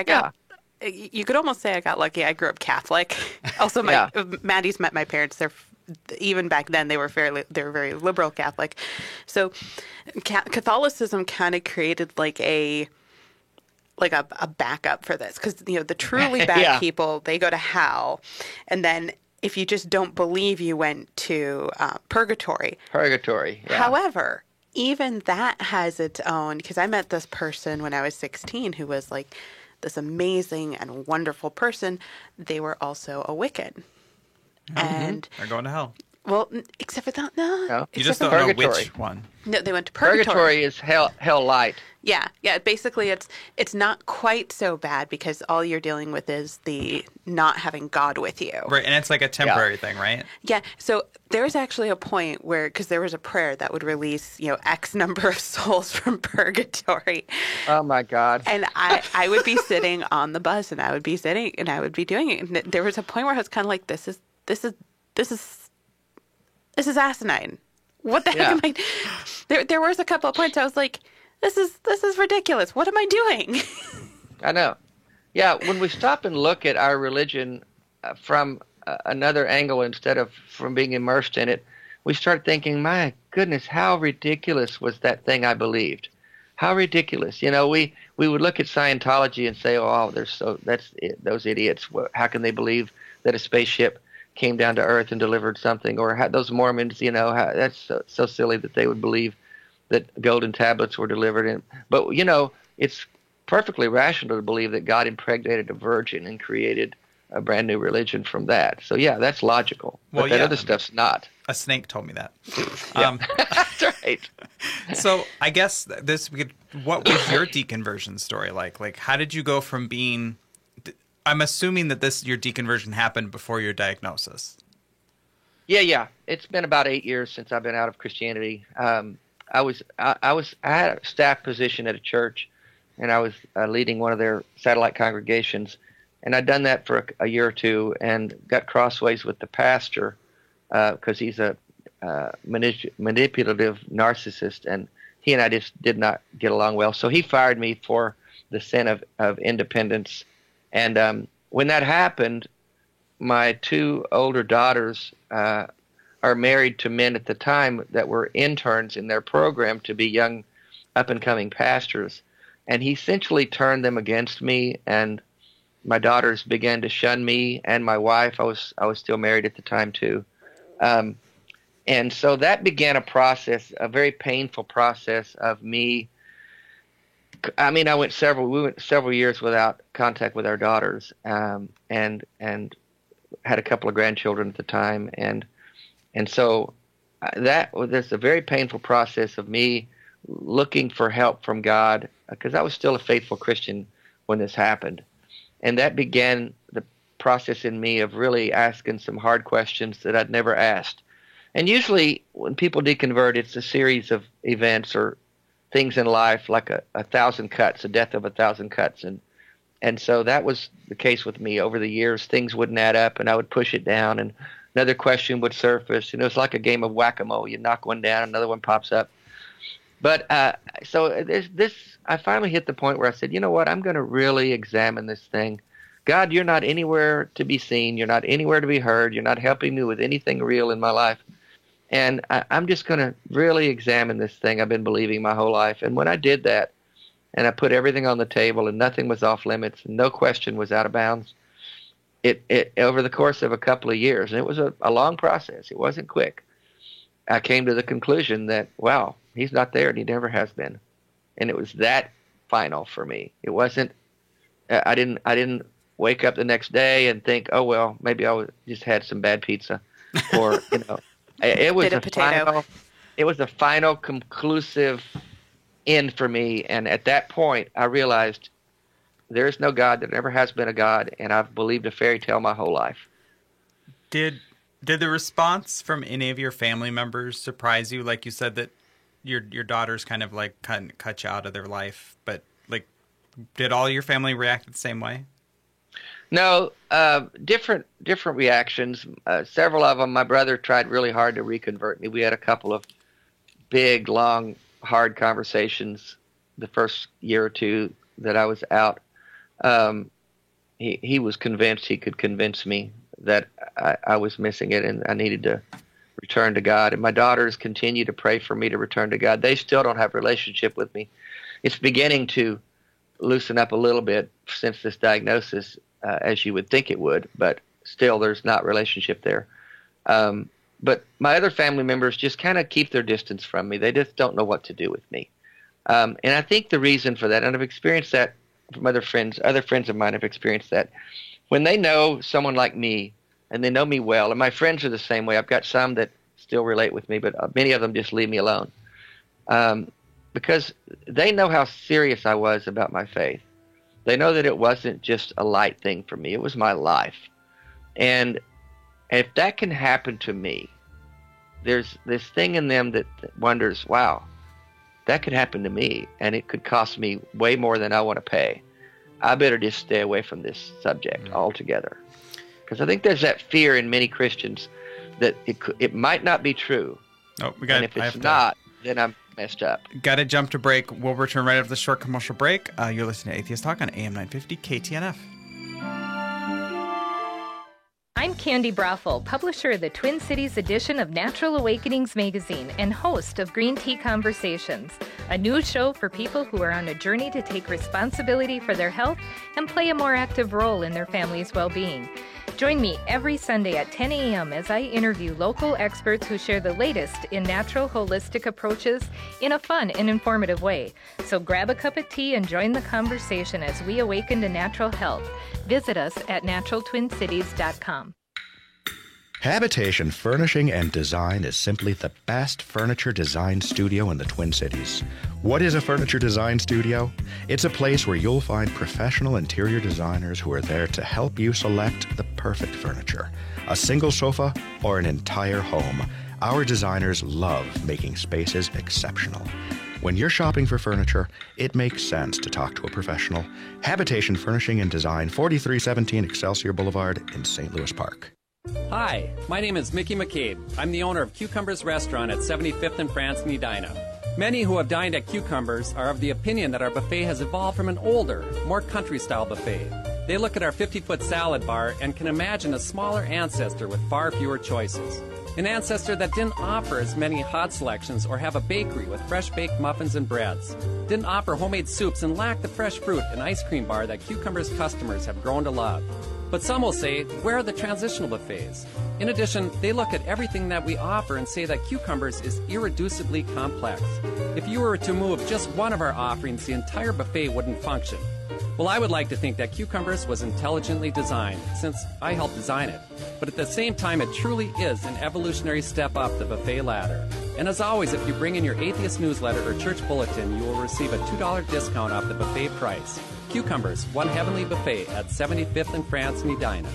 [SPEAKER 3] you could almost say I got lucky. I grew up Catholic. Also, Maddie's met my parents. They're even back then they were very liberal Catholic. So Catholicism kind of created like a backup for this, because the truly bad people, they go to hell, and then if you just don't believe, you went to purgatory.
[SPEAKER 2] Purgatory. Yeah.
[SPEAKER 3] However, even that has its own, because I met this person when I was 16 who was like this amazing and wonderful person. They were also a Wiccan. And
[SPEAKER 1] they're going to hell.
[SPEAKER 3] Well, except for that, no.
[SPEAKER 1] You just don't know which one.
[SPEAKER 3] No, they went to purgatory.
[SPEAKER 2] Purgatory is hell light.
[SPEAKER 3] Yeah. Basically, it's not quite so bad, because all you're dealing with is the not having God with you.
[SPEAKER 1] Right, and it's like a temporary thing, right?
[SPEAKER 3] Yeah. So there's actually a point where, because there was a prayer that would release, X number of souls from purgatory.
[SPEAKER 2] Oh my God.
[SPEAKER 3] And I would be sitting on the bus, and I would be sitting, and I would be doing it. And there was a point where I was kind of like, this is asinine. What the heck am I? There was a couple of points I was like, this is ridiculous. What am I doing?
[SPEAKER 2] I know. Yeah, when we stop and look at our religion from another angle instead of from being immersed in it, we start thinking, my goodness, how ridiculous was that thing I believed? How ridiculous. We would look at Scientology and say, oh, that's it, those idiots. How can they believe that a spaceship came down to Earth and delivered something? Or those Mormons, that's so silly that they would believe that golden tablets were delivered. But it's perfectly rational to believe that God impregnated a virgin and created a brand new religion from that. So yeah, that's logical. But that other stuff's not.
[SPEAKER 1] A snake told me that.
[SPEAKER 2] That's right.
[SPEAKER 1] So I guess what was your deconversion story like? Like, how did you go from being? I'm assuming that your deconversion happened before your diagnosis.
[SPEAKER 2] Yeah. It's been about 8 years since I've been out of Christianity. I had a staff position at a church, and I was leading one of their satellite congregations, and I'd done that for a year or two, and got crossways with the pastor because he's a manipulative narcissist, and he and I just did not get along well. So he fired me for the sin of independence. And when that happened, my two older daughters are married to men at the time that were interns in their program to be young up-and-coming pastors. And he essentially turned them against me, and my daughters began to shun me and my wife. I was still married at the time too. And so that began a process, a very painful process of me. I mean, we went several years without contact with our daughters, and had a couple of grandchildren at the time, and so there's a very painful process of me looking for help from God, because I was still a faithful Christian when this happened, and that began the process in me of really asking some hard questions that I'd never asked. And usually, when people deconvert, it's a series of events or things in life, like a 1,000 cuts, a death of 1,000 cuts, and so that was the case with me. Over the years, things wouldn't add up, and I would push it down, and another question would surface. It was like a game of whack-a-mole. You knock one down, another one pops up. But so I finally hit the point where I said, you know what, I'm going to really examine this thing. God, you're not anywhere to be seen. You're not anywhere to be heard. You're not helping me with anything real in my life. And I'm just going to really examine this thing I've been believing my whole life. And when I did that, and I put everything on the table, and nothing was off limits, and no question was out of bounds, it over the course of a couple of years, and it was a long process. It wasn't quick. I came to the conclusion that, wow, he's not there, and he never has been. And it was that final for me. It wasn't. I didn't wake up the next day and think, oh well, maybe I just had some bad pizza, or it was a final conclusive end for me. And at that point, I realized there is no God. There never has been a God, and I've believed a fairy tale my whole life.
[SPEAKER 1] Did the response from any of your family members surprise you? Like you said that your daughters kind of like cut you out of their life, but like, did all your family react the same way?
[SPEAKER 2] No, different reactions. Several of them. My brother tried really hard to reconvert me. We had a couple of big, long, hard conversations the first year or two that I was out. He was convinced he could convince me that I was missing it and I needed to return to God. And my daughters continue to pray for me to return to God. They still don't have a relationship with me. It's beginning to loosen up a little bit since this diagnosis, as you would think it would, but still there's not relationship there. But my other family members just kind of keep their distance from me. They just don't know what to do with me. And I think the reason for that, and I've experienced that from other friends of mine have experienced that, when they know someone like me and they know me well, and my friends are the same way. I've got some that still relate with me, but many of them just leave me alone. Because they know how serious I was about my faith. They know that it wasn't just a light thing for me. It was my life. And if that can happen to me, there's this thing in them that wonders, wow, that could happen to me, and it could cost me way more than I want to pay. I better just stay away from this subject altogether. Because I think there's that fear in many Christians that it might not be true.
[SPEAKER 1] Oh,
[SPEAKER 2] and if it's not, then I'm messed up.
[SPEAKER 1] Got to jump to break. We'll return right after the short commercial break. You're listening to Atheist Talk on AM 950 KTNF.
[SPEAKER 21] I'm Candy Brothel, publisher of the Twin Cities edition of Natural Awakenings magazine and host of Green Tea Conversations, a new show for people who are on a journey to take responsibility for their health and play a more active role in their family's well-being. Join me every Sunday at 10 a.m. as I interview local experts who share the latest in natural holistic approaches in a fun and informative way. So grab a cup of tea and join the conversation as we awaken to natural health. Visit us at naturaltwincities.com.
[SPEAKER 22] Habitation Furnishing and Design is simply the best furniture design studio in the Twin Cities. What is a furniture design studio? It's a place where you'll find professional interior designers who are there to help you select the perfect furniture. A single sofa or an entire home. Our designers love making spaces exceptional. When you're shopping for furniture, it makes sense to talk to a professional. Habitation Furnishing and Design, 4317 Excelsior Boulevard in St. Louis Park.
[SPEAKER 9] Hi, my name is Mickey McCabe. I'm the owner of Cucumbers Restaurant at 75th and France in Edina. Many who have dined at Cucumbers are of the opinion that our buffet has evolved from an older, more country-style buffet. They look at our 50-foot salad bar and can imagine a smaller ancestor with far fewer choices. An ancestor that didn't offer as many hot selections or have a bakery with fresh-baked muffins and breads. Didn't offer homemade soups and lacked the fresh fruit and ice cream bar that Cucumbers customers have grown to love. But some will say, where are the transitional buffets? In addition, they look at everything that we offer and say that Cucumbers is irreducibly complex. If you were to move just one of our offerings, the entire buffet wouldn't function. Well, I would like to think that Cucumbers was intelligently designed, since I helped design it. But at the same time, it truly is an evolutionary step up the buffet ladder. And as always, if you bring in your Atheist newsletter or church bulletin, you will receive a $2 discount off the buffet price. Cucumbers, one heavenly buffet at 75th and France in Edina.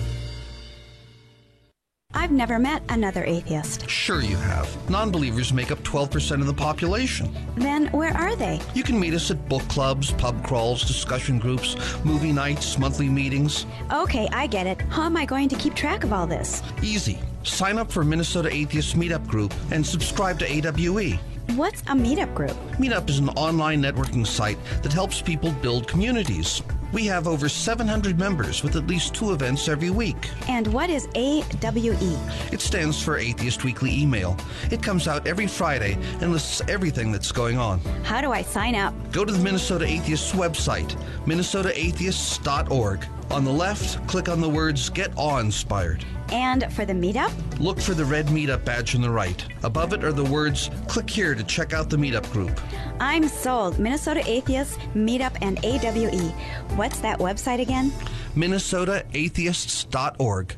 [SPEAKER 23] I've never met another atheist.
[SPEAKER 24] Sure you have. Non-believers make up 12% of the population.
[SPEAKER 23] Then where are they?
[SPEAKER 24] You can meet us at book clubs, pub crawls, discussion groups, movie nights, monthly meetings.
[SPEAKER 23] Okay, I get it. How am I going to keep track of all this?
[SPEAKER 24] Easy. Sign up for Minnesota Atheist Meetup Group and subscribe to AWE.
[SPEAKER 23] What's a meetup group?
[SPEAKER 24] Meetup is an online networking site that helps people build communities. We have over 700 members with at least 2 events every week.
[SPEAKER 23] And what is AWE?
[SPEAKER 24] It stands for Atheist Weekly Email. It comes out every Friday and lists everything that's going on.
[SPEAKER 23] How do I sign up?
[SPEAKER 24] Go to the Minnesota Atheists website, minnesotaatheists.org. On the left, click on the words Get Awe-Inspired.
[SPEAKER 23] And for the meetup?
[SPEAKER 24] Look for the red meetup badge on the right. Above it are the words, click here to check out the meetup group.
[SPEAKER 23] I'm sold. Minnesota Atheists, Meetup, and AWE. What's that website again?
[SPEAKER 24] minnesotaatheists.org.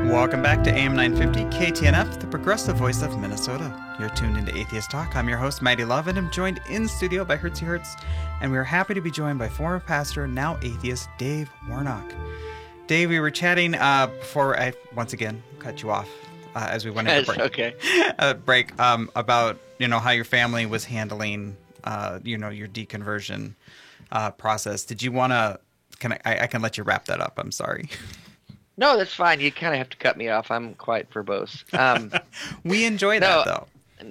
[SPEAKER 1] Welcome back to AM 950 KTNF, the progressive voice of Minnesota. You're tuned into Atheist Talk. I'm your host, Mighty Love, and I'm joined in studio by Hertzy Hertz, and we're happy to be joined by former pastor, now atheist, Dave Warnock. Dave, we were chatting before I once again cut you off as we went into break about how your family was handling your deconversion process. Did you want to? I can let you wrap that up. I'm sorry.
[SPEAKER 2] No, that's fine. You kind of have to cut me off. I'm quite verbose.
[SPEAKER 1] We enjoy that, though.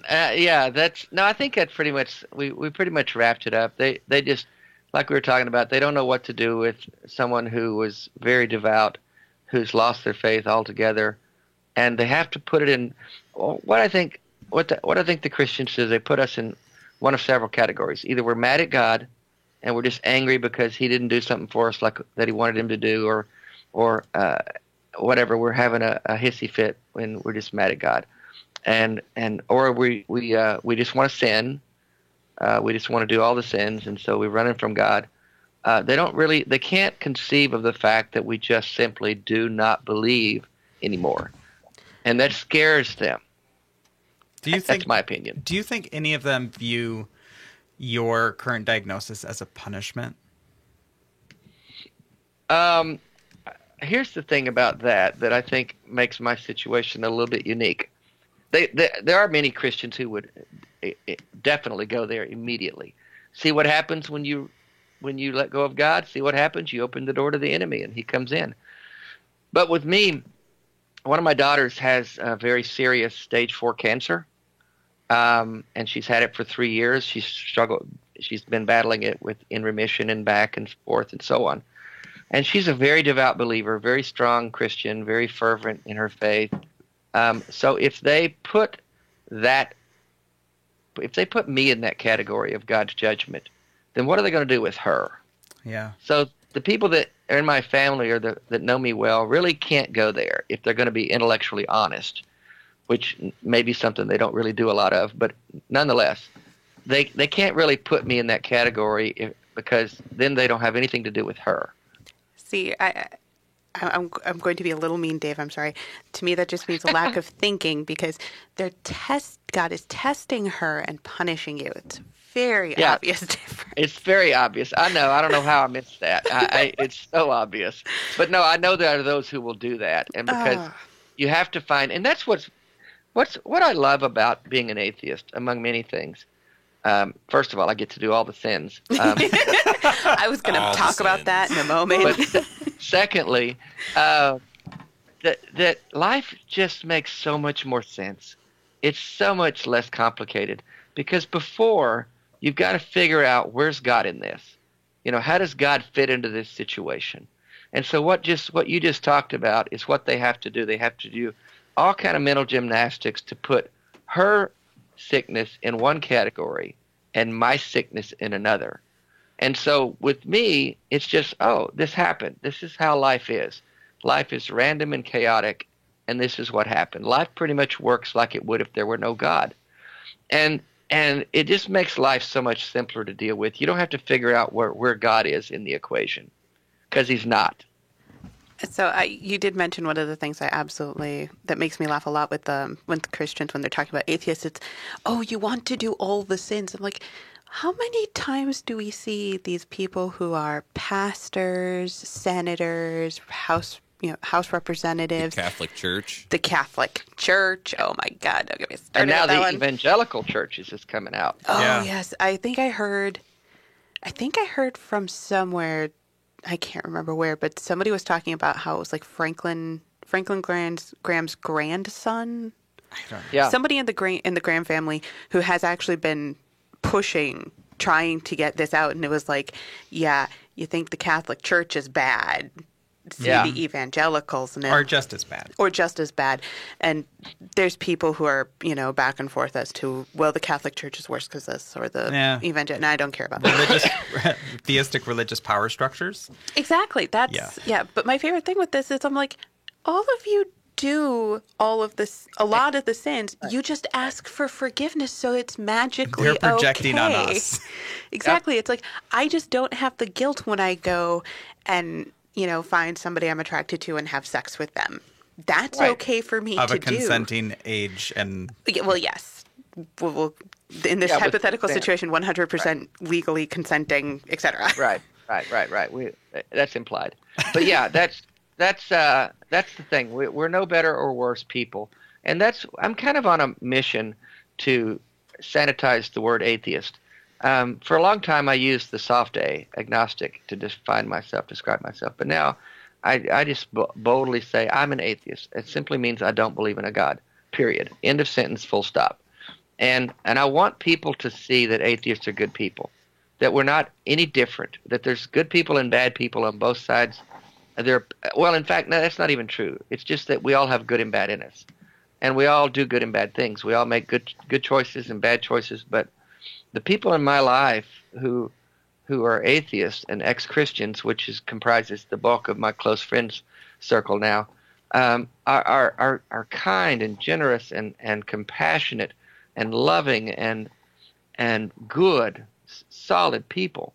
[SPEAKER 2] I think that pretty much we pretty much wrapped it up. They just, like we were talking about, they don't know what to do with someone who was very devout, who's lost their faith altogether, and they have to put it in what I think the Christians do. They put us in one of several categories. Either we're mad at God and we're just angry because he didn't do something for us like that he wanted him to do, or whatever, we're having a hissy fit when we're just mad at God. Or we just want to sin. We just want to do all the sins, and so we're running from God. They can't conceive of the fact that we just simply do not believe anymore, and that scares them. That's my opinion.
[SPEAKER 1] Do you think any of them view your current diagnosis as a punishment?
[SPEAKER 2] Here's the thing about that I think makes my situation a little bit unique. There are many Christians who would definitely go there immediately. See what happens when you let go of God? See what happens? You open the door to the enemy, and he comes in. But with me, one of my daughters has a very serious stage 4 cancer, and she's had it for 3 years. She's struggled. She's been battling it in remission and back and forth and so on. And she's a very devout believer, very strong Christian, very fervent in her faith. So if they put me in that category of God's judgment, then what are they going to do with her?
[SPEAKER 1] Yeah.
[SPEAKER 2] So the people that are in my family or that know me well really can't go there if they're going to be intellectually honest, which may be something they don't really do a lot of. But nonetheless, they can't really put me in that category because then they don't have anything to do with her.
[SPEAKER 3] See, I'm going to be a little mean, Dave. I'm sorry. To me, that just means a lack of thinking because God is testing her and punishing you. It's very obvious difference.
[SPEAKER 2] It's very obvious. I know. I don't know how I missed that. It's so obvious. But no, I know there are those who will do that, and because you have to find, and that's what I love about being an atheist, among many things. First of all, I get to do all the sins.
[SPEAKER 3] I was going to talk about that in a moment.
[SPEAKER 2] But secondly, that life just makes so much more sense. It's so much less complicated because before you've got to figure out where's God in this. How does God fit into this situation? And so what you just talked about is what they have to do. They have to do all kind of mental gymnastics to put her sickness in one category and my sickness in another. And so with me, it's just, this happened. This is how life is. Life is random and chaotic, and this is what happened. Life pretty much works like it would if there were no God. And it just makes life so much simpler to deal with. You don't have to figure out where God is in the equation, because he's not.
[SPEAKER 3] So you did mention one of the things that makes me laugh a lot with Christians when they're talking about atheists. It's, you want to do all the sins. I'm like, how many times do we see these people who are pastors, senators, House representatives,
[SPEAKER 4] the Catholic Church?
[SPEAKER 3] Oh my God! Don't get me started.
[SPEAKER 2] And now
[SPEAKER 3] with that
[SPEAKER 2] the
[SPEAKER 3] one.
[SPEAKER 2] evangelical churches is coming out.
[SPEAKER 3] Oh yes, I think I heard from somewhere. I can't remember where, but somebody was talking about how it was like Franklin Graham's grandson.
[SPEAKER 1] I don't know.
[SPEAKER 2] Yeah.
[SPEAKER 3] Somebody in the Graham family who has actually been trying to get this out, and it was like, you think the Catholic Church is bad. See the evangelicals now.
[SPEAKER 1] Or just as bad. And there's people who are, back and forth as to, well, the Catholic Church is worse because this, or the evangelical. No, I don't care about that. Theistic religious power structures.
[SPEAKER 3] Exactly. That's, But my favorite thing with this is I'm like, all of you do all of this, a lot of the sins. You just ask for forgiveness, so it's magically
[SPEAKER 1] They're projecting
[SPEAKER 3] okay.
[SPEAKER 1] on us.
[SPEAKER 3] Exactly. Yep. It's like, I just don't have the guilt when I go and find somebody I'm attracted to and have sex with them. That's okay for me to do.
[SPEAKER 1] Of a consenting age and...
[SPEAKER 3] Well, yes. Well, in this hypothetical situation, 100% legally consenting, etc.
[SPEAKER 2] Right. That's implied. But yeah, that's the thing. We're no better or worse people. And I'm kind of on a mission to sanitize the word atheist. For a long time, I used the soft A, agnostic, to describe myself. But now I just boldly say I'm an atheist. It simply means I don't believe in a God, period. End of sentence, full stop. And I want people to see that atheists are good people, that we're not any different, that there's good people and bad people on both sides. Well, in fact, no, that's not even true. It's just that we all have good and bad in us. And we all do good and bad things. We all make good choices and bad choices. But the people in my life who are atheists and ex-Christians, which comprises the bulk of my close friends circle now, are kind and generous and compassionate and loving and good, solid people.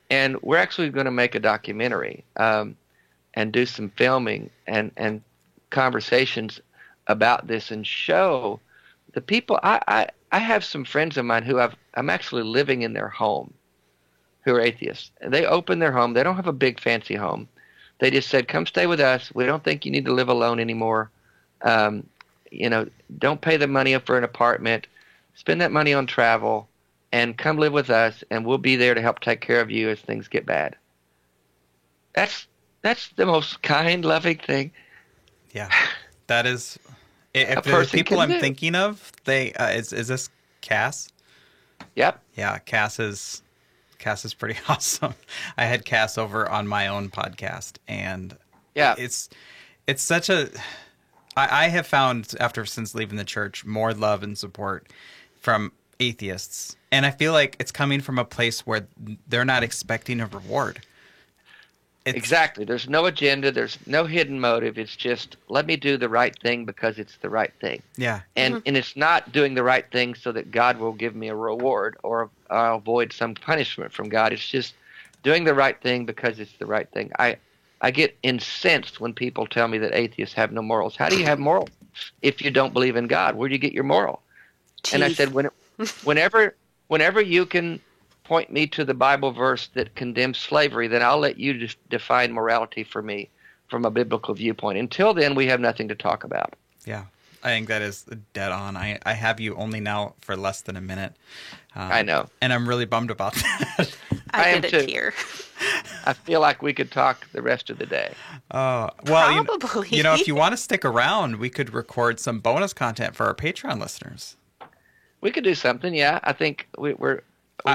[SPEAKER 2] And we're actually going to make a documentary and do some filming and conversations about this and show the people. I have some friends of mine who I'm actually living in their home who are atheists. They open their home. They don't have a big fancy home. They just said, come stay with us. We don't think you need to live alone anymore. Don't pay the money for an apartment. Spend that money on travel and come live with us, and we'll be there to help take care of you as things get bad. That's the most kind, loving thing.
[SPEAKER 1] Yeah, that is. If the people I'm thinking of, is this Cass?
[SPEAKER 2] Yep.
[SPEAKER 1] Yeah, Cass is pretty awesome. I had Cass over on my own podcast, and
[SPEAKER 2] yeah,
[SPEAKER 1] it's such a. I have found since leaving the church more love and support from atheists, and I feel like it's coming from a place where they're not expecting a reward.
[SPEAKER 2] Exactly. There's no agenda. There's no hidden motive. It's just, let me do the right thing because it's the right thing.
[SPEAKER 1] Yeah.
[SPEAKER 2] And it's not doing the right thing so that God will give me a reward or I'll avoid some punishment from God. It's just doing the right thing because it's the right thing. I get incensed when people tell me that atheists have no morals. How do you have morals if you don't believe in God? Where do you get your moral? Jeez. And I said, whenever you can point me to the Bible verse that condemns slavery, then I'll let you define morality for me from a biblical viewpoint. Until then, we have nothing to talk about.
[SPEAKER 1] Yeah, I think that is dead on. I have you only now for less than a minute.
[SPEAKER 2] I know.
[SPEAKER 1] And I'm really bummed about that.
[SPEAKER 3] I am too. Tear.
[SPEAKER 2] I feel like we could talk the rest of the day.
[SPEAKER 1] Well,
[SPEAKER 3] probably.
[SPEAKER 1] If you want to stick around, we could record some bonus content for our Patreon listeners.
[SPEAKER 2] We could do something, yeah. I think we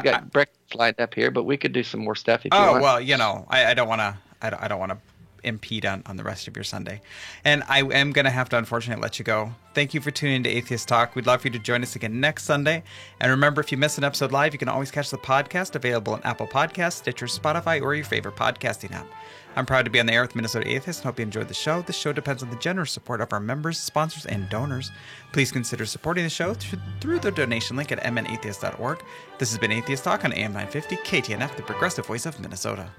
[SPEAKER 2] got breakfast lined up here, but we could do some more stuff if you want.
[SPEAKER 1] Oh well, I don't want to impede on the rest of your Sunday, and I am going to have to unfortunately let you go. Thank you for tuning in to Atheist Talk. We'd love for you to join us again next Sunday. And remember, if you miss an episode live, you can always catch the podcast available on Apple Podcasts, Stitcher, Spotify, or your favorite podcasting app. I'm proud to be on the air with Minnesota Atheists and hope you enjoyed the show. The show depends on the generous support of our members, sponsors, and donors. Please consider supporting the show through the donation link at mnatheist.org. This has been Atheist Talk on AM 950, KTNF, the progressive voice of Minnesota.